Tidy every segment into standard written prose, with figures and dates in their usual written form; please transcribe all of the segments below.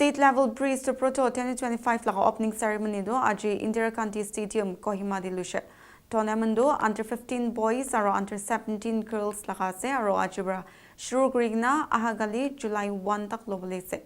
State level breeze to Proto 2025 laka opening ceremony do aji Indira Gandhi Stadium Kohima dilushe. Tournament do under 15 boys aro under 17 girls laka se aro ajibra shuru grigna ahagali July 1 tak lobolese.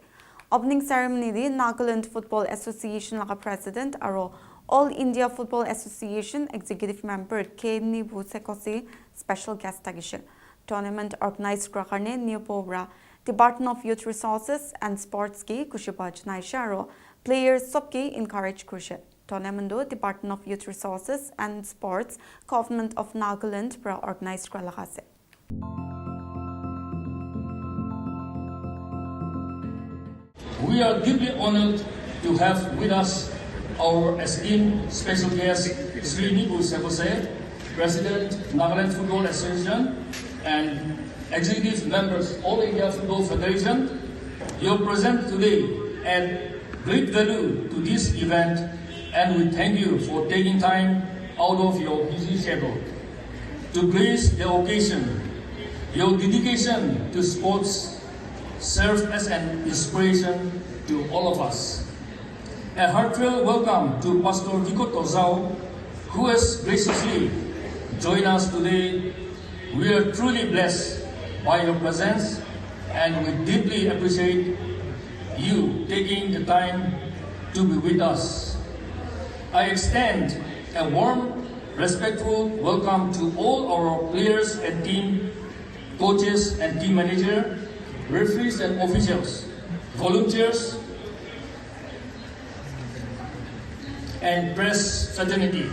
Opening ceremony di Nagaland Football Association laka president aro All India Football Association executive member K Nibu Sekosi special guest tagishin. Tournament organized krakarne Neopobra Department of Youth Resources and Sports ki kushibaj naisharo players sobki encourage kushe. Tournament do Department of Youth Resources and Sports Government of Nagaland pra organized kralahase. We are deeply honored to have with us our esteemed special guest Sri Nibu Sekose, President Nagaland Football Association and Executive Members All India Football Federation. Your presence today add great value to this event, and we thank you for taking time out of your busy schedule to grace the occasion. Your dedication to sports serves as an inspiration to all of us. A heartfelt welcome to Pastor Kiko Tozao, who has graciously joined us today. We are truly blessed by your presence, and we deeply appreciate you taking the time to be with us. I extend a warm, respectful welcome to all our players and team, coaches and team manager, referees and officials, volunteers, and press fraternity.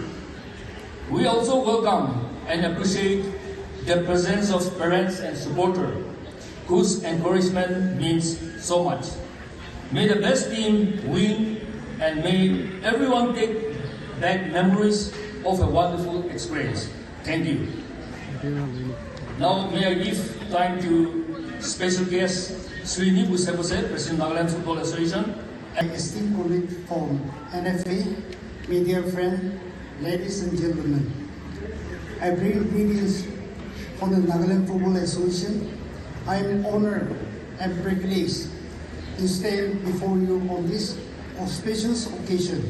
We also welcome and appreciate the presence of parents and supporters, whose encouragement means so much. May the best team win, and may everyone take back memories of a wonderful experience. Thank you. Now may I give time to special guest Sri Nibu Sekose, President Nagaland Football Association. My esteemed colleague from NFA, media friend, ladies and gentlemen, I bring greetings from the Nagaland Football Association. I am honored and privileged to stand before you on this auspicious occasion.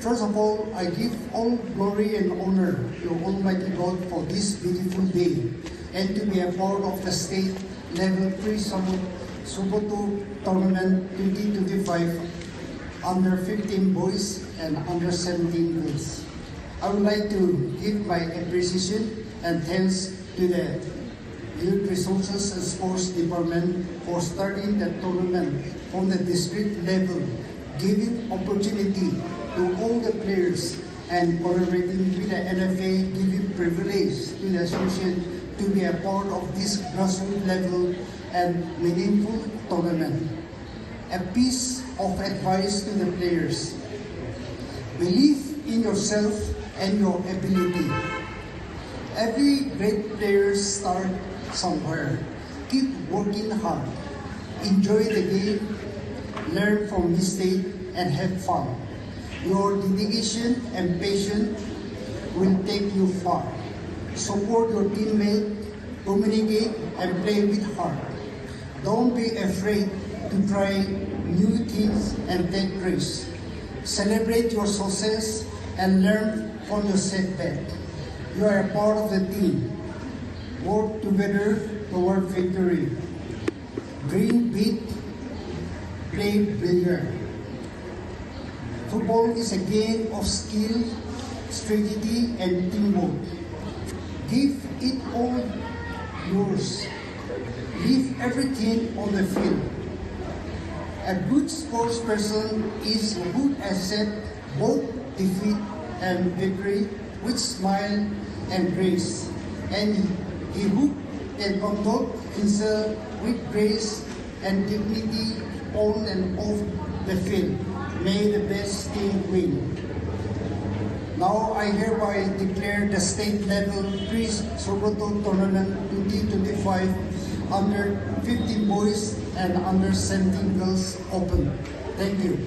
First of all, I give all glory and honor to Almighty God for this beautiful day and to be a part of the state level pre-Suboto Tournament 2025 under 15 boys and under 17 girls. I would like to give my appreciation and thanks to the Youth Resources and Sports Department for starting the tournament from the district level, giving opportunity to all the players, and collaborating with the NFA, giving privilege to the association to be a part of this grassroots level and meaningful tournament. A piece of advice to the players: believe in yourself and your ability. Every great player starts somewhere. Keep working hard. Enjoy the game, learn from mistakes, and have fun. Your dedication and passion will take you far. Support your teammate, communicate, and play with heart. Don't be afraid to try new things and take risks. Celebrate your success and learn from your setback. You are a part of the team. Work together toward victory. Dream big, play bigger. Football is a game of skill, strategy, and teamwork. Give it all yours. Leave everything on the field. A good sports person is a good asset, both defeat and victory, with smile and grace. And he who can conduct himself with grace and dignity on and off the field. May the best team win. Now I hereby declare the state level pre-Suboto Tournament 2025 under 15 boys and under 17 girls open. Thank you.